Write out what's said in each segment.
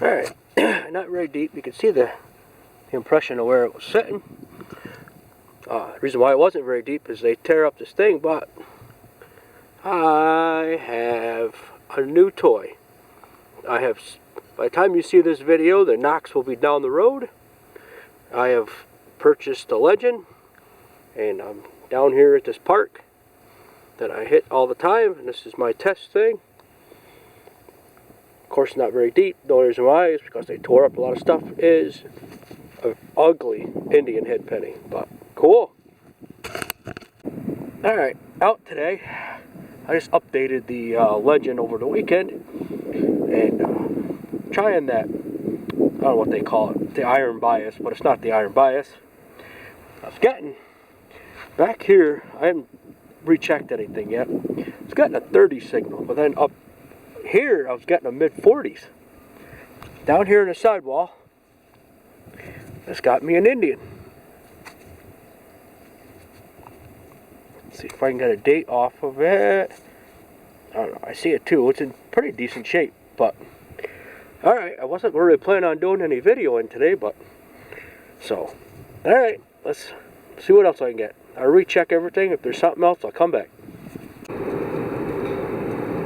Alright, not very deep. You can see the impression of where it was sitting. The reason why it wasn't very deep is they tear up this thing, but I have a new toy. By the time you see this video, the Knox will be down the road. I have purchased a Legend, and I'm down here at this park that I hit all the time, and this is my test thing. Of course, not very deep. The only reason why is because they tore up a lot of stuff. Is an ugly Indian head penny, but cool. Alright, out today. I just updated the Legend over the weekend, and trying that, I don't know what they call it, the iron bias, but it's not the iron bias. I was getting, back here, I haven't rechecked anything yet, I was getting a 30 signal, but then up here I was getting a mid-40s. Down here in the sidewall, it's got me an Indian. Let's see if I can get a date off of it. I don't know, I see it too. It's in pretty decent shape, but alright, I wasn't really planning on doing any videoing today, but so alright, let's see what else I can get. I'll recheck everything. If there's something else, I'll come back.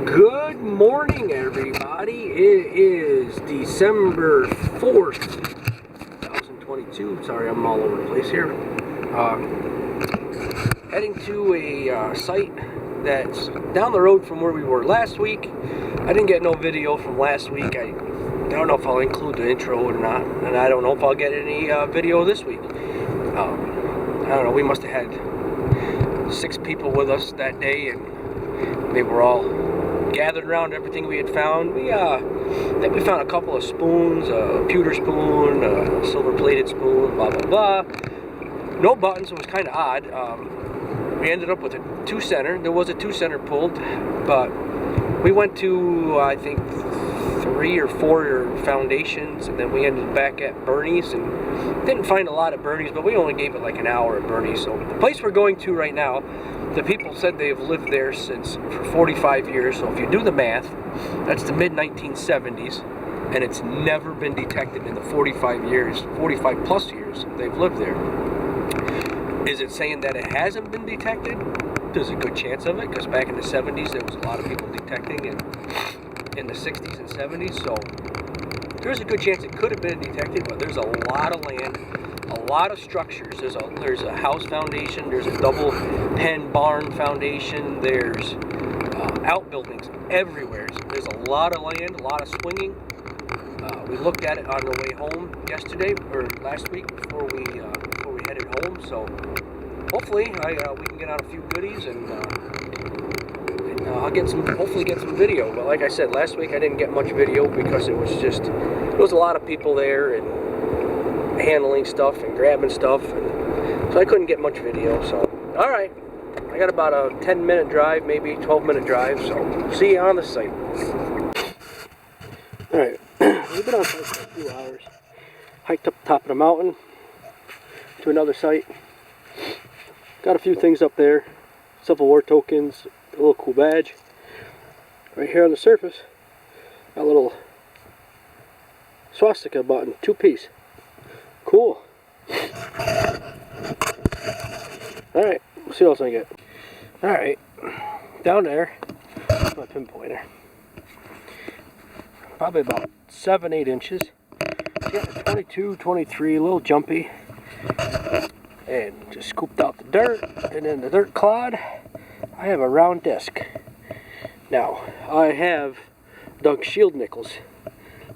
Good morning, everybody. It is December 4th, 2022. Sorry, I'm all over the place here. Heading to a site that's down the road from where we were last week. I didn't get no video from last week. I don't know if I'll include the intro or not, and I don't know if I'll get any video this week. I don't know, we must have had 6 people with us that day, and they were all gathered around everything we had found. I think we found a couple of spoons, a pewter spoon, a silver plated spoon, blah blah blah. No buttons, it was kind of odd. We ended up with a 2-center. There was a 2-center pulled, but we went to, I think, 3 or 4 foundations, and then we ended back at Bernie's, and didn't find a lot at Bernie's, but we only gave it like an hour at Bernie's. So the place we're going to right now, the people said they've lived there for 45 years, so if you do the math, that's the mid-1970s, and it's never been detected in the 45 plus years they've lived there. Is it saying that it hasn't been detected? There's a good chance of it, because back in the 70s there was a lot of people detecting it in the 60s and 70s, so there's a good chance it could have been detected, but there's a lot of land, a lot of structures. There's a house foundation, there's a double pen barn foundation, there's outbuildings everywhere. So there's a lot of land, a lot of swinging. We looked at it on the way home yesterday, or last week, before we headed home, so hopefully we can get out a few goodies, and I'll hopefully get some video. But like I said, last week I didn't get much video because there was a lot of people there and handling stuff and grabbing stuff, and so I couldn't get much video. So alright, I got about a 10-minute drive, maybe 12-minute drive, so see you on the site. Alright, we've been on site for a few hours. Hiked up the top of the mountain to another site. Got a few things up there, Civil War tokens, a little cool badge. Right here on the surface, got a little swastika button, 2-piece. Cool. Alright, we'll see what else I get. Alright, down there, my pinpointer. Probably about 7-8 inches. Got a 22, 23, a little jumpy. And just scooped out the dirt, and then the dirt clod, I have a round disc. Now, I have dug shield nickels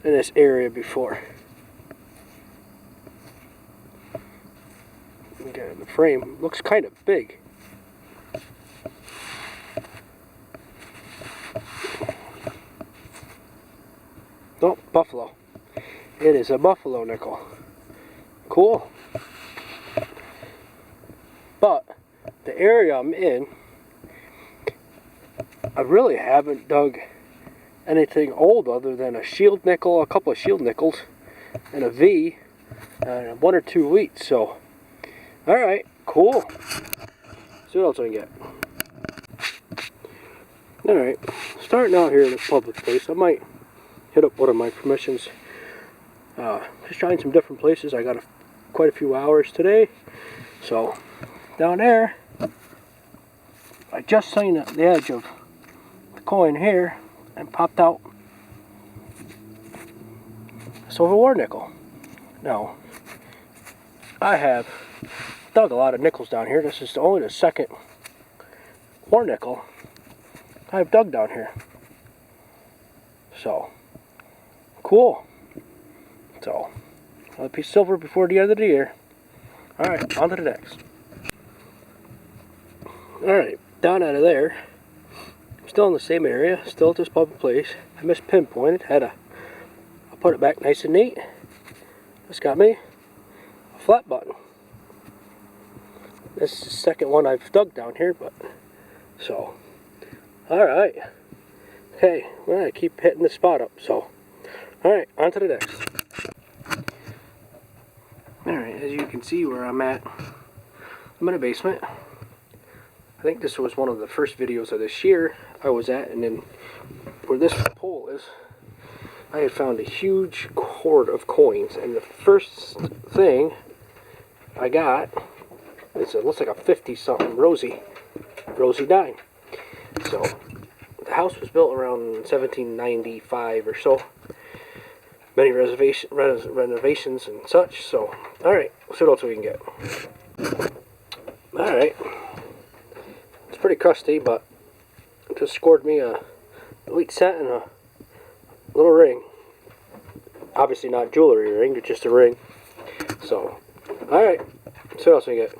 in this area before. Okay, the frame looks kind of big. Oh, buffalo. It is a buffalo nickel. Cool. But the area I'm in, I really haven't dug anything old other than a shield nickel, a couple of shield nickels, and a V, and 1 or 2 wheats. So, alright, cool. See what else I can get. Alright, starting out here in this public place, I might hit up one of my permissions Just trying some different places. I got quite a few hours today. So down there, I just seen the edge of the coin here and popped out a silver war nickel. Now, I have dug a lot of nickels down here. This is only the second war nickel I've dug down here. So, cool. So, another piece of silver before the end of the year. Alright, on to the next. Alright, down out of there. Still in the same area, still at this public place. I mispinpointed, I put it back nice and neat. This got me a flat button. This is the second one I've dug down here, but so alright. Okay, well, I keep hitting the spot up, so alright, on to the next. Alright, as you can see where I'm at, I'm in a basement. I think this was one of the first videos of this year I was at, and then where this pole is, I had found a huge hoard of coins, and the first thing I got, it looks like a 50-something rosy dime. So, the house was built around 1795 or so. Many renovations and such, so, alright, let's see what else we can get. Alright. It's pretty crusty, but it just scored me a elite set and a little ring. Obviously not jewelry ring, but just a ring. So, alright, let's see what else we get.